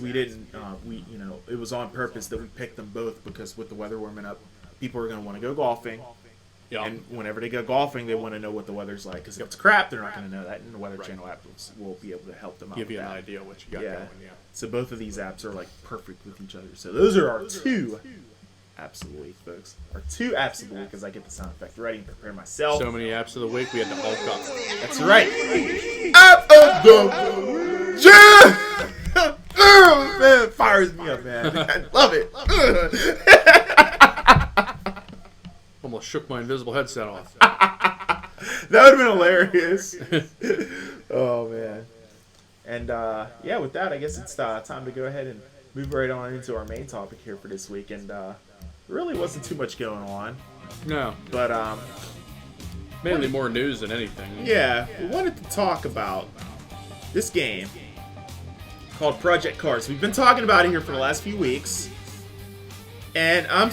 it was on purpose that we picked them both because with the weather warming up, people are going to want to go golfing. Yeah. And whenever they go golfing, they want to know what the weather's like. Because if it's crap, they're not going to know that. And the Weather Channel app will be able to help them out. Give you with an that. idea what you got Yeah. going. Yeah. So both of these apps are like perfect with each other. So those are our two apps of the week, folks. Our two apps of the week, because I get the sound effect ready and prepare myself. So many apps of the week, we had to bulk up. That's right. App of the Jam! Man, it fires me up, man. I love it. Almost shook my invisible headset off. That would have been hilarious. Oh, man. And, with that, I guess it's time to go ahead and move right on into our main topic here for this week. And there really wasn't too much going on. No, But, mainly more news than anything. yeah, we wanted to talk about this game called Project Cars. We've been talking about it here for the last few weeks. And I'm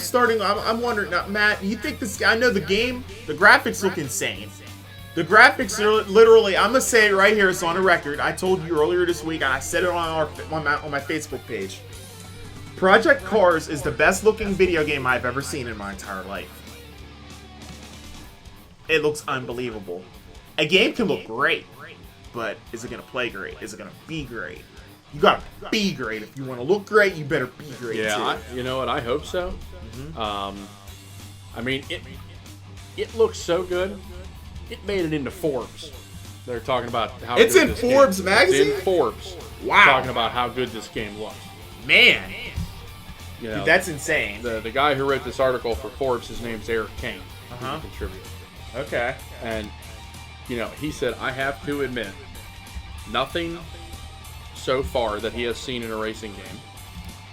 wondering, now, Matt, do you think this, I know the graphics look insane. The graphics are literally, I'm going to say it right here, it's on a record. I told you earlier this week, and I said it on my Facebook page. Project Cars is the best looking video game I've ever seen in my entire life. It looks unbelievable. A game can look great, but is it going to play great? Is it going to be great? You got to be great. If you want to look great, you better be great too. You know what? I hope so. Mm-hmm. I mean, it looks so good. It made it into Forbes. They're talking about how it's good in this Forbes game. magazine. It's in Forbes. Wow. Talking about how good this game looks. Man, You know, dude, that's insane. the guy who wrote this article for Forbes, his name's Eric Kane. Uh-huh. He's a contributor. Okay. And, he said, I have to admit, nothing so far that he has seen in a racing game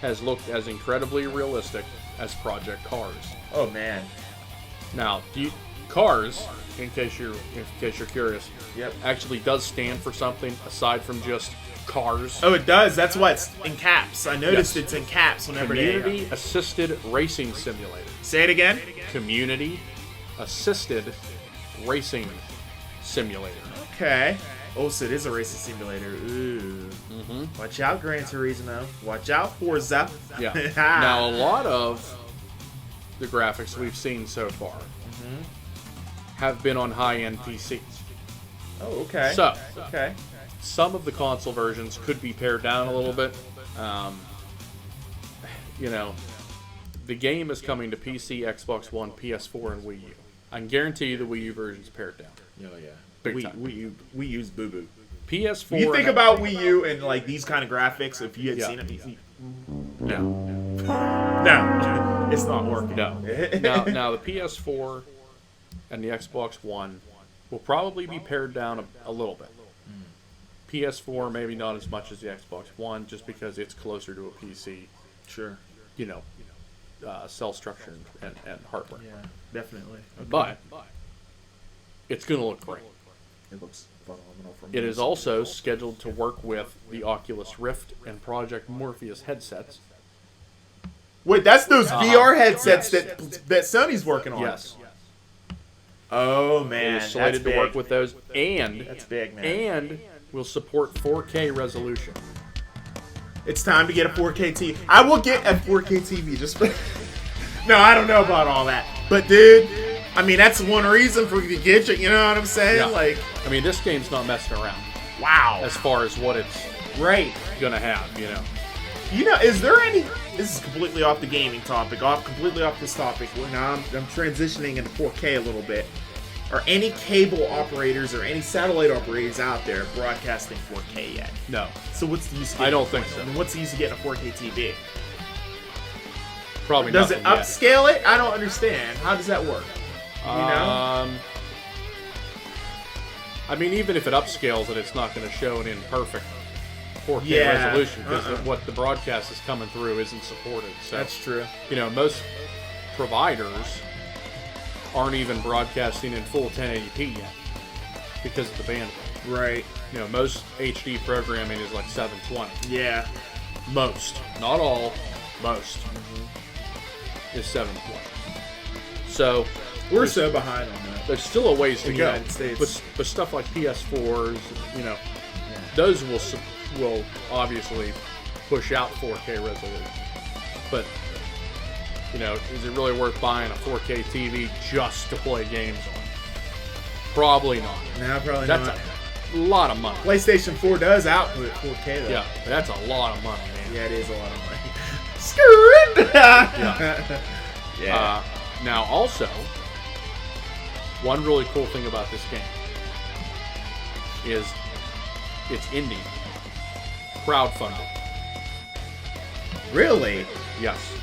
has looked as incredibly realistic as Project Cars. Oh man. Now, Cars, in case you're curious, Yep. actually does stand for something aside from just cars. Oh, it does. That's why it's in caps. I noticed Yes. it's in caps whenever Community Assisted Racing Simulator. Say it again. Community Assisted Racing Simulator. Okay. Oh, so it is a racing simulator. Ooh. Mm-hmm. Watch out, Gran Turismo. Watch out, Forza. Yeah. Now, a lot of the graphics we've seen so far have been on high-end PCs. Oh, okay. So, Okay. some of the console versions could be pared down a little bit. The game is coming to PC, Xbox One, PS4, and Wii U. I can guarantee you the Wii U version's pared down. Oh yeah. Big we time. we use Boo Boo. PS4. You think and- about Wii U and like these kind of graphics. If you had Yeah. seen it, No. no, it's not working. No. Now the PS4 and the Xbox One will probably be pared down a little bit. PS4 maybe not as much as the Xbox One, just because it's closer to a PC. Sure. Cell structure and hardware. Yeah, definitely. Okay. But it's going to look great. it looks phenomenal from It is also scheduled to work with the Oculus Rift and Project Morpheus headsets. Wait, that's those VR headsets that Sony's working on. Yes. Oh It man, is slated that's to work big. with those, and That's big, man. and will support 4K resolution. It's time to get a 4K TV. I will get a 4K TV just for. No, I don't know about all that, but dude, I mean that's one reason for you to get it. You know what I'm saying? Yeah. Like, I mean, this game's not messing around wow. as far as what it's Right. gonna have. Is there any? This is completely off the gaming topic, completely off this topic. Now I'm transitioning into 4K a little bit. Are any cable operators or any satellite operators out there broadcasting 4K yet? No, So what's the use? Of I don't think so. I mean, what's the use of getting a 4K TV? probably Does it nothing yet. upscale it? I don't understand. How does that work? You know? I mean, even if it upscales it, it's not going to show an imperfect 4K Yeah, resolution because uh-uh. what the broadcast is coming through isn't supported. So, That's true. most providers aren't even broadcasting in full 1080p yet because of the bandwidth. Right. Most HD programming is like 720. Yeah. Most, not all, most is 720. So We're so behind on that. There's still a ways to In the go. United States. But stuff like PS4s, those will obviously push out 4K resolution. But is it really worth buying a 4K TV just to play games on? Probably not. No, probably That's not. a lot of money. PlayStation 4 does output 4K though. Yeah, that's a lot of money, man. Yeah, it is a lot of money. Screw it! Yeah. Now, also, one really cool thing about this game is it's indie, crowdfunded. Really? Yes,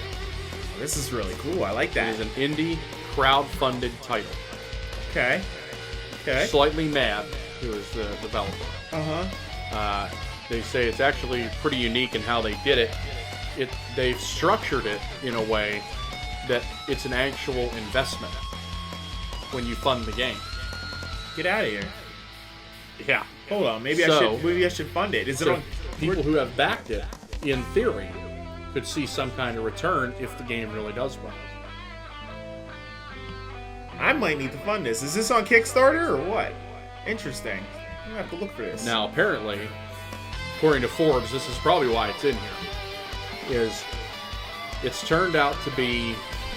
This is really cool. I like it that. is an indie, crowdfunded title. Okay. Okay. Slightly Mad, who is the developer. They say it's actually pretty unique in how they did it. They've structured it in a way that it's an actual investment when you fund the game. Get out of here. Yeah. Hold on. Maybe So- I should fund it. Is it So on? people who have backed it, in theory, could see some kind of return if the game really does well. I might need to fund this. Is this on Kickstarter or what? Interesting. I'm gonna have to look for this. Now, apparently, according to Forbes, this is probably why it's in here, is it's turned out to be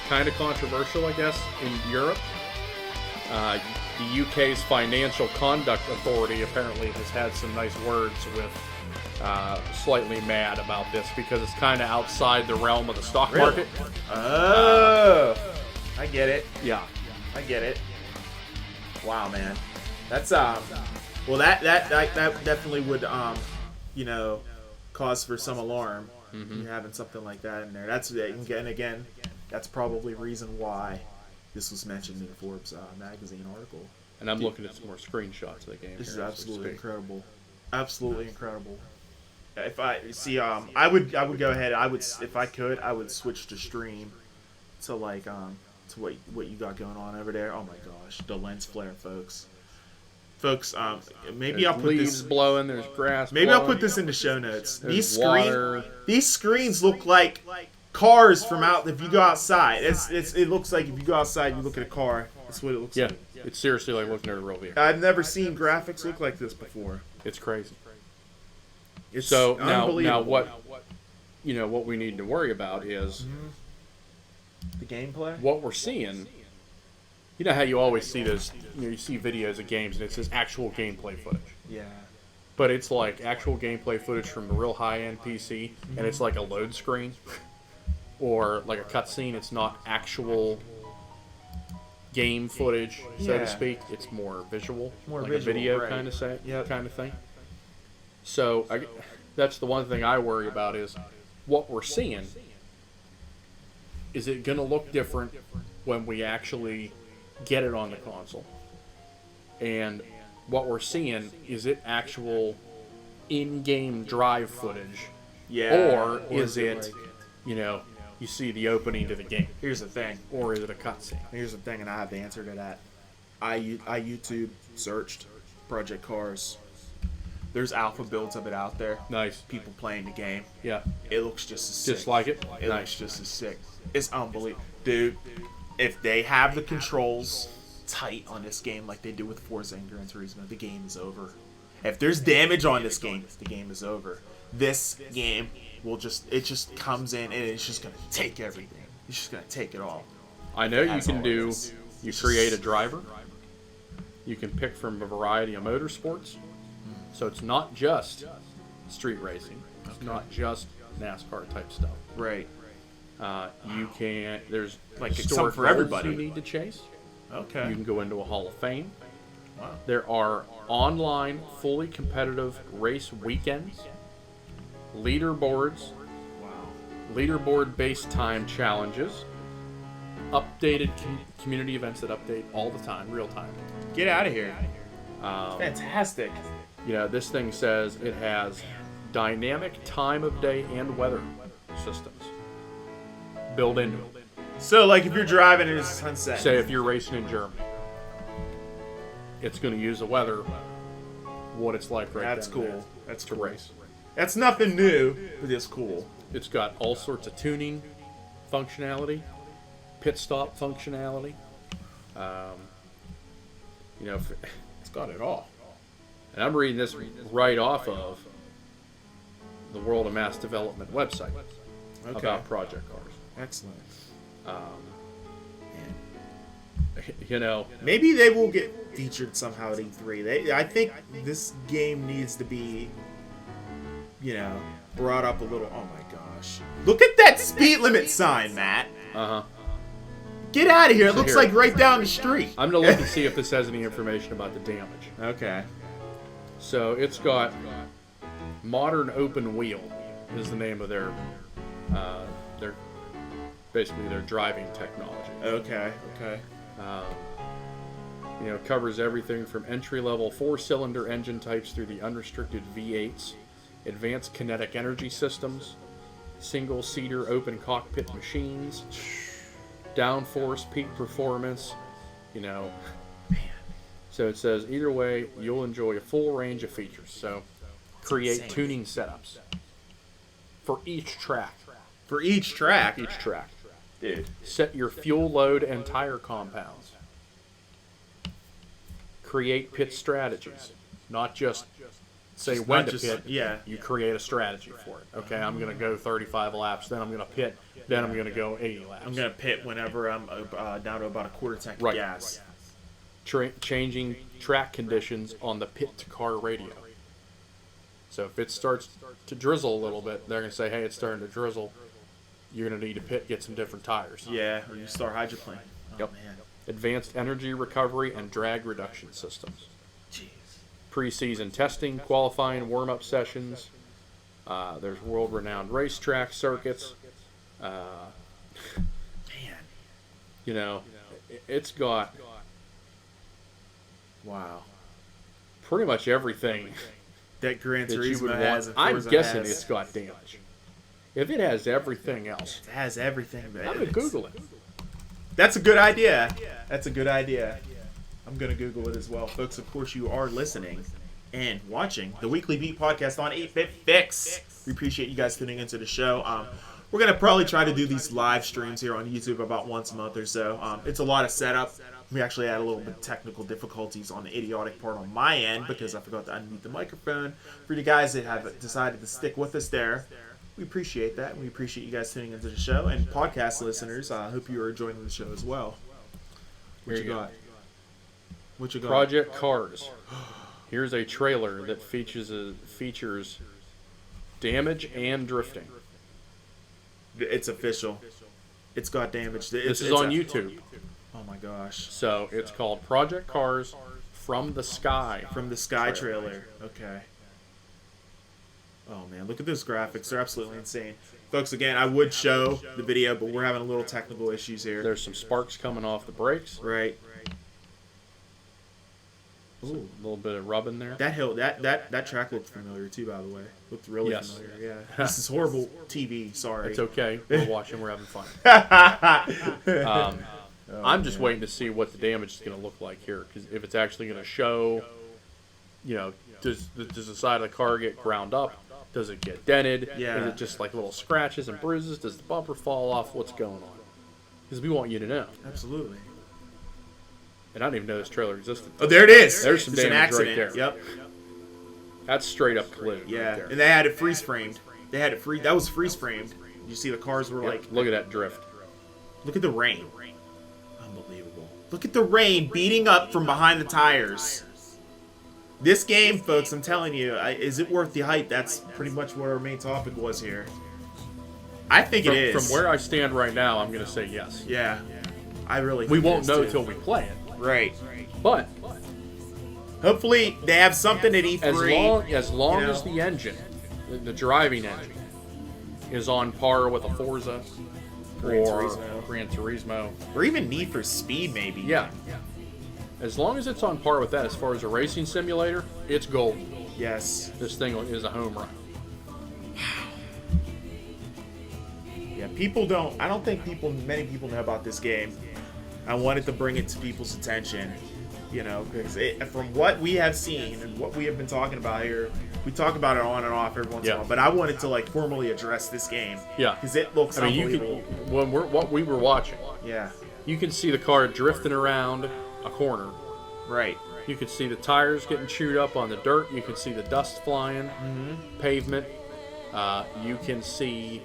kind of controversial, I guess, in Europe. The UK's Financial Conduct Authority apparently has had some nice words with Slightly Mad about this because it's kind of outside the realm of the stock Really? market. Oh, I get it. Yeah. I get it. Wow, man. That's well, that definitely would cause for some alarm. You having something like that in there. That's and again, that's probably reason why this was mentioned in the Forbes magazine article. And I'm looking at some more screenshots of the game. This is here as we absolutely speak. incredible. Absolutely incredible. If I see, I would go ahead. If I could, I would switch to stream to to what you got going on over there. Oh my gosh, the lens flare, folks. Maybe There's I'll put leaves this. blowing. There's grass. Maybe I'll blowing. put this in the show notes. There's water. These screens look like cars from out. If you go outside, it looks like if you go outside, and you look at a car. That's what it looks Yeah, like. it's seriously like looking at a real vehicle. I've never seen graphics look like this before. It's crazy. It's So unbelievable. now what we need to worry about is the gameplay? what we're seeing. You know how you always see those, you see videos of games and it says actual gameplay footage. Yeah. But it's like actual gameplay footage from a real high-end PC, and it's like a load screen or like a cutscene. It's not actual game footage, so Yeah. to speak. It's more visual, More like visual, a video right. kind of Yep. kind of thing. So that's the one thing I worry about is what we're seeing. Is it going to look different when we actually get it on the console? And what we're seeing, is it actual in-game drive footage? Yeah. Or is it, like- you see the opening to the game? Here's the thing. Or is it a cutscene? Here's the thing, and I have the answer to that. I YouTube searched Project Cars. There's alpha builds of it out there. Nice. People playing the game. Yeah. It looks just as sick. Just like it? It Nice. looks just as sick. It's unbelievable. Dude, if they have the controls tight on this game like they do with Forza and Gran Turismo, the game is over. If there's damage on this game, the game is over. This game it just comes in and it's just going to take everything. It's just going to take it all. I know you That's can all it do, is. you create a driver. You can pick from a variety of motorsports. So it's not just street racing. It's not just NASCAR type stuff. Right. There's Like, it's historic something for goals everybody. you need to chase. Okay. You can go into a Hall of Fame. Wow. There are online, fully competitive race weekends, leaderboards, Wow. leaderboard-based time challenges, updated community events that update all the time, real time. Get out of here. Um, Fantastic. this thing says it has dynamic time of day and weather systems built into it. So, like, if you're driving and it's sunset. Say if you're racing in Germany, it's going to use the weather, what it's like right That's then and cool. there That's to cool. race. That's nothing new, but it's cool. It's got all sorts of tuning functionality, pit stop functionality. You know, it's got it all. And I'm reading this right off of the World of Mass Development website about Project Cars. Excellent. You know, maybe they will get featured somehow at E3. I think this game needs to be, you know, brought up a little. Oh my gosh! Look at that speed limit sign, Matt. Get out of here! It looks like right down the street. I'm gonna look and see if this has any information about the damage. Okay. So it's got Modern Open Wheel is the name of their basically their driving technology. Okay. You know, covers everything from entry-level 4-cylinder engine types through the unrestricted V8s, advanced kinetic energy systems, single-seater open cockpit machines, downforce, peak performance, you know. So it says, either way, you'll enjoy a full range of features. So create tuning setups for each track. For each track? Each track. Dude. Set your fuel load and tire compounds. Create pit strategies. Not just say when to pit. Yeah. You create a strategy for it. Okay, I'm going to go 35 laps, then I'm going to pit, then I'm going to go 80 laps. I'm going to pit whenever I'm down to about a quarter tank of gas. Changing track conditions on the pit-to-car radio. So if it starts to drizzle a little bit, they're going to say, hey, it's starting to drizzle. You're going to need to pit, get some different tires. Yeah, or you start hydroplane. Yep. Oh, man. Advanced energy recovery and drag reduction systems. Jeez. Pre-season testing, qualifying, warm-up sessions. There's world-renowned racetrack circuits. Man. You know, it's got... Wow. Pretty much everything that Gran that you Turismo would has. want. I'm guessing it's got damage. If it has everything else, it has everything. I'm gonna Google it. That's a good idea. That's a good idea. I'm gonna Google it as well, folks. Of course, you are listening and watching the Weekly Beat podcast on 8-Bit Fix. We appreciate you guys tuning into the show. We're gonna probably try to do these live streams here on YouTube about once a month or so. It's a lot of setup. We actually had a little bit of technical difficulties on the idiotic part on my end because I forgot to unmute the microphone. For you guys that have decided to stick with us there, we appreciate that. We appreciate you guys tuning into the show. And podcast listeners, I hope you are enjoying the show as well. What you got? What you got? Project Cars. Here's a trailer that features damage and drifting. It's official. It's got damage. This is on YouTube. Oh my gosh. So it's called Project Cars From the Sky. From the Sky trailer. Okay. Oh man, look at those graphics. They're absolutely insane. Folks, again, I would show the video, but we're having a little technical issues here. There's some sparks coming off the brakes. Right. Ooh, a little bit of rubbing there. That track looked familiar too, by the way. Looked really familiar. Yeah. This is horrible TV. Sorry. It's okay. We're watching. We're having fun. I'm just waiting to see what the damage is going to look like here, because if it's actually going to show, you know, does the side of the car get ground up? Does it get dented? Yeah. Is it just like little scratches and bruises? Does the bumper fall off? What's going on? Because we want you to know. Absolutely. And I didn't even know this trailer existed. Oh, there it is. There's some it's damage an accident. right there. Yep. That's straight up collision. Yeah, right there. and they had it freeze framed. That was freeze framed. You see the cars were like. Look at that drift. Look at the rain. Unbelievable. Look at the rain beating up from behind the tires. This game, folks, I'm telling you, is it worth the hype? That's pretty much what our main topic was here. I think it is. From where I stand right now, I'm going to say yes. Yeah. I really We think won't it is know too. until we play it. Right. But hopefully they have something at E3. as long as the engine, the driving engine, is on par with a Forza or Gran Turismo, or even Need for Speed, maybe. yeah. As long as it's on par with that, as far as a racing simulator, it's gold. Yes. This thing is a home run. Yeah, I don't think many people know about this game. I wanted to bring it to people's attention, you know, because from what we have seen and what we have been talking about here, we talk about it on and off every once in a while, but I wanted to like formally address this game. Yeah. Because it looks unbelievable. what we were watching, Yeah. You can see the car drifting around a corner. Right. You can see the tires getting chewed up on the dirt. You can see the dust flying, pavement. You can see,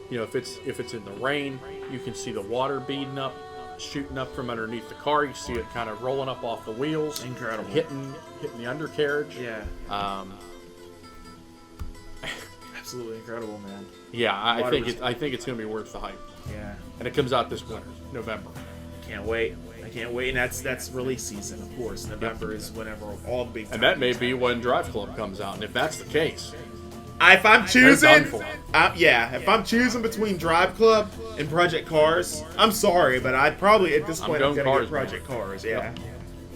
if it's in the rain, you can see the water beading up, shooting up from underneath the car. You see it kind of rolling up off the wheels. Incredible. Hitting the undercarriage. Yeah. Absolutely incredible, man. Yeah, I think it's going to be worth the hype. Yeah. And it comes out this winter, November. Can't wait. I can't wait. And that's release season, of course. November is whenever all the big And that may be when Drive Club comes out. And if that's the case, if I'm choosing, done for. if I'm choosing between Drive Club and Project Cars, I'm sorry, but I'd probably at this point I'm going gonna Cars, get Project Cars. Yeah. Yep.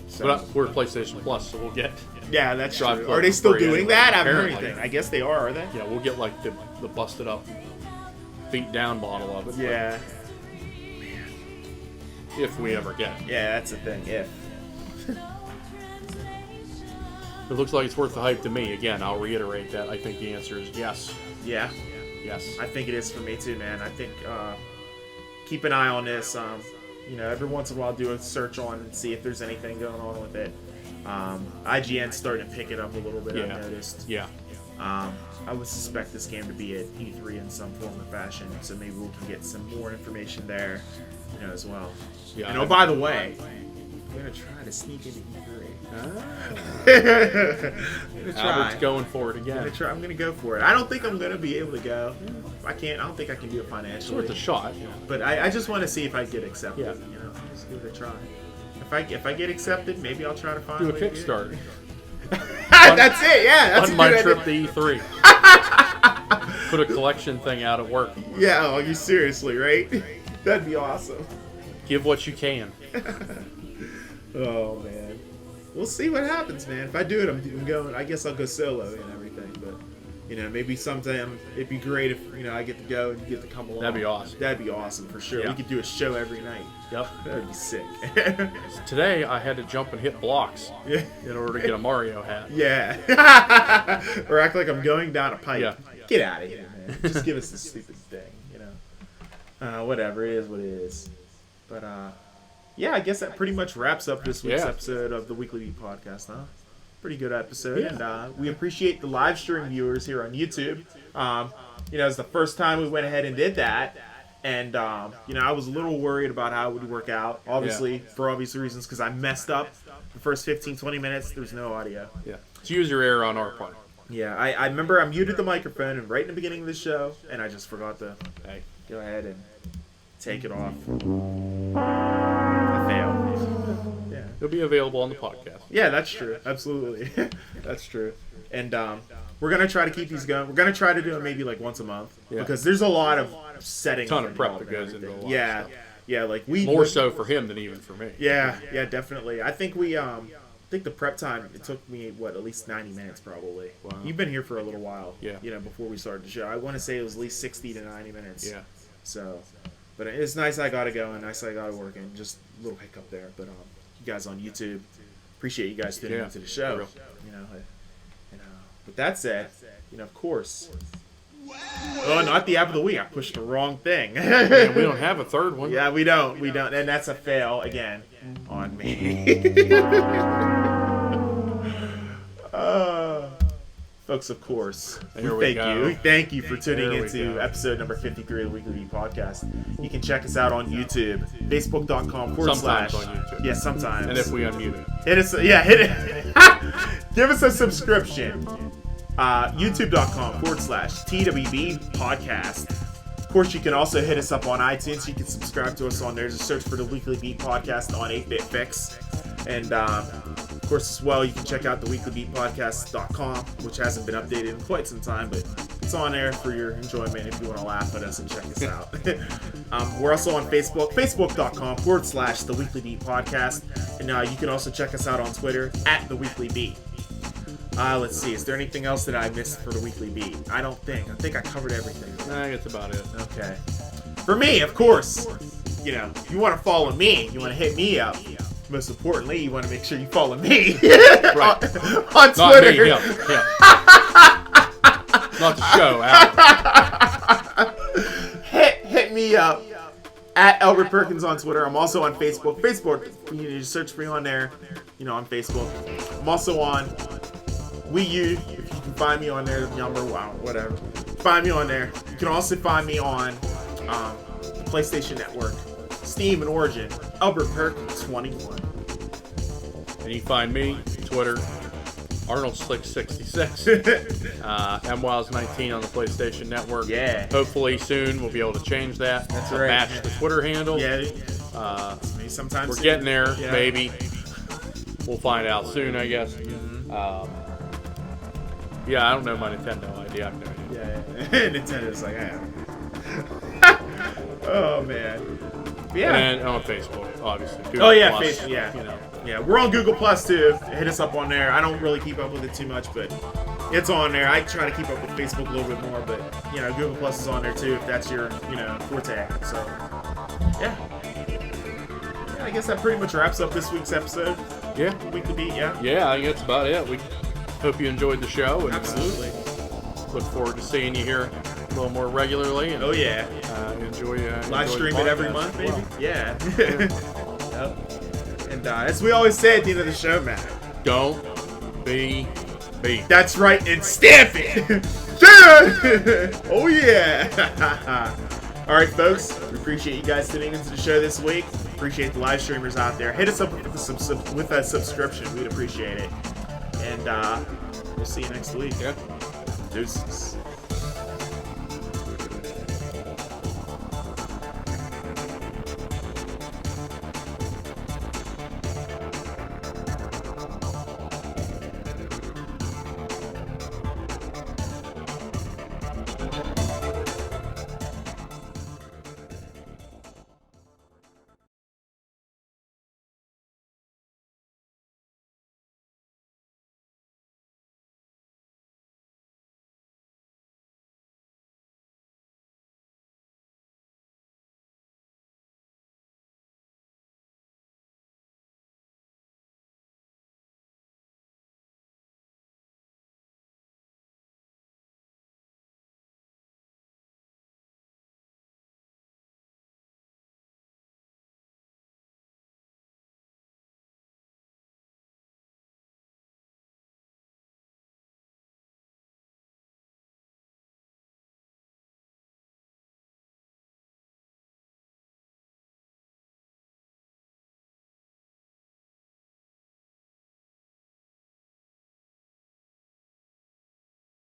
So, but we're PlayStation Plus, so we'll get. yeah, that's Drive true. Club Are they for still free doing anyway, that? I haven't heard apparently. anything. I guess they are they? Yeah, we'll get like the busted up, beat down bottle of it. Yeah. If we ever get it. Yeah, that's the thing. If. It looks like it's worth the hype to me. Again, I'll reiterate that. I think the answer is yes. Yeah. Yes. I think it is for me too, man. I think keep an eye on this. Every once in a while, do a search on and see if there's anything going on with it. IGN's starting to pick it up a little bit. Yeah. I've noticed. Yeah. I would suspect this game to be at E3 in some form or fashion, so maybe we can get some more information there, as well. Yeah. And by the way, I'm gonna try to sneak into E3. I'm gonna try. Albert's going for it again. I'm gonna go for it. I don't think I'm gonna be able to go. I don't think I can do it It's financially. worth a shot. Yeah. But I just want to see if I get accepted. Yeah. Just give it a try. If I get accepted, maybe I'll try to find Do a way to get Kickstarter. That's it. Yeah, that's On a my good trip idea. to E3. Put a collection thing out at work. Yeah, oh, you seriously, right? That'd be awesome. Give what you can. Oh man, we'll see what happens, man. If I do it, I'm going. I guess I'll go solo and everything. But maybe sometime it'd be great if I get to go and you get to come along. That'd be awesome. That'd be awesome for sure. Yeah. We could do a show every night. Yep. That'd be sick. Today I had to jump and hit blocks Yeah. in order to get a Mario hat. Yeah. Or act like I'm going down a pipe. Yeah. Get out of here, man. Just give us the stupid thing, whatever, it is what it is. But, yeah, I guess that pretty much wraps up this week's Yeah. episode of the Weekly Beat Podcast, huh? Pretty good episode. Yeah. And we appreciate the live stream viewers here on YouTube. It's the first time we went ahead and did that. And, I was a little worried about how it would work out, obviously, for obvious reasons, because I messed up the first 15, 20 minutes. There's no audio. Yeah. It's user error on our part. Yeah, I remember I muted the microphone and right in the beginning of the show, and I just forgot to go ahead and take it off. I failed. Yeah. It'll be available on the podcast. Yeah, that's true. Absolutely. That's true. And we're going to try to keep these going. We're going to try to do it maybe like once a month. Yeah. Because there's a lot of setting. Ton of prep involved that and goes into everything. a lot of Yeah. stuff. Yeah, like More so for him than even for me. Yeah, definitely. I think the prep time, it took me, at least 90 minutes probably. Wow. You've been here for a little while. Yeah. Before we started the show. I want to say it was at least 60 to 90 minutes. Yeah. So, but it's nice I got it going. Nice I got it working. Just a little hiccup there. But you guys on YouTube, appreciate you guys tuning Yeah, into the for show. real. With that said, of course. Oh, not the app of the week. I pushed the wrong thing. Man, we don't have a third one. Yeah, we don't. And that's a fail again on me. Folks, of course, Here we go. Thank you for tuning There we into go. episode number 53 of the Weekly Beat Podcast. You can check us out on YouTube, facebook.com/. Sometimes on YouTube. Yeah, sometimes. And if we unmute it. hit us, hit it. Give us a subscription. YouTube.com/TWB Podcast. Of course, you can also hit us up on iTunes. You can subscribe to us on there. Just search for the Weekly Beat Podcast on 8-Bit Fix. And, of course, as well, you can check out the weeklybeatpodcast.com, which hasn't been updated in quite some time, but it's on there for your enjoyment if you want to laugh at us and check us out. We're also on Facebook, facebook.com/The Weekly Beat Podcast. And you can also check us out on Twitter @TheWeeklyBeat. Let's see. Is there anything else that I missed for the Weekly Beat? I don't think. I think I covered everything. I think that's about it. Okay. For me, of course, you want to follow me. You want to hit me up. Most importantly, you want to make sure you follow me Right. on Not Twitter. me, him. Not the show, Al. Hit me up At Albert Perkins on Twitter. I'm also on Facebook. Facebook, you need to search for me on there. You know, on Facebook. I'm also on Wii U. If you can find me on there, Yummer, wow, whatever. Find me on there. You can also find me on the PlayStation Network, Steam, and Origin. Albert Perkins 21. And you can find me, Twitter, Arnold Slick 66, MWows 19 on the PlayStation Network. Yeah. Hopefully soon we'll be able to change that. That's to right. Match the Twitter handle. Yeah. Maybe Sometimes we're getting there. Yeah. Maybe we'll find out soon, I guess. Yeah, I don't know my Nintendo ID. I have no idea. Yeah. Nintendo's like, oh man. Yeah. And on Facebook, obviously. Oh yeah, Plus, Facebook. Yeah. You know. Yeah, we're on Google Plus too. Hit us up on there. I don't really keep up with it too much, but it's on there. I try to keep up with Facebook a little bit more, but you know, Google Plus is on there too if that's your, you know, forte. So, yeah. I guess that pretty much wraps up this week's episode. Yeah. Week to beat, yeah. Yeah, I think that's about it. We hope you enjoyed the show. And, Absolutely. Look forward to seeing you here a little more regularly. And, Oh yeah. enjoy Live enjoy stream the it every podcast month, as maybe. well. Yeah. Yep. And as we always say at the end of the show, Matt. Don't be beat. That's right, and stamp it! Yeah! Oh yeah! Alright folks, we appreciate you guys tuning into the show this week. Appreciate the live streamers out there. Hit us up with a subscription, we'd appreciate it. And we'll see you next week. Yeah. Deuces.